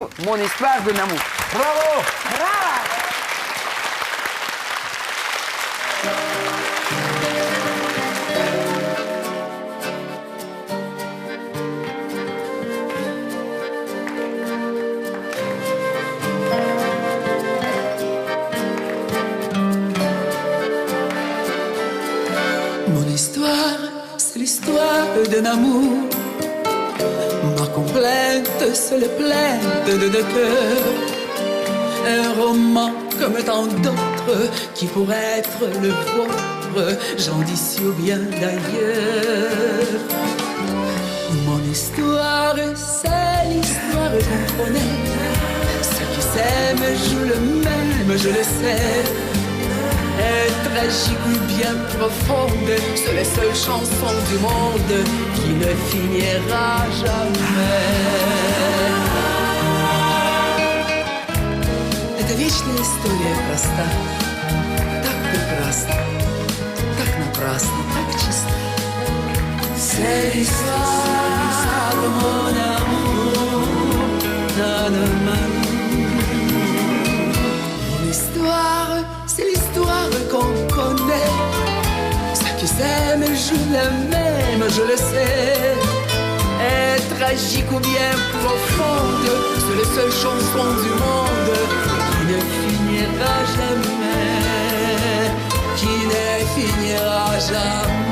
Mon histoire de l'amour. Bravo! Bravo! Mon histoire, c'est l'histoire d'un amour. Ma complainte, c'est les plaintes de deux cœurs. Un roman comme tant d'autres qui pourrait être le vôtre, j'en dis si ou bien d'ailleurs. Mon histoire, c'est l'histoire qu'on connaît. Ceux qui s'aiment jouent le même, je le sais. Est tragique ou bien profonde, c'est les seules chansons du monde qui ne finira jamais. Это вечная история проста, так прекрасна, так напрасна, так чиста. C'est l'histoire de mon amour, mon histoire, c'est l'histoire qu'on connaît. Ceux qui s'aiment jouent la même, je le sais. Est tragique ou bien profonde, c'est les seules chansons du monde qui ne finira jamais, qui ne finira jamais.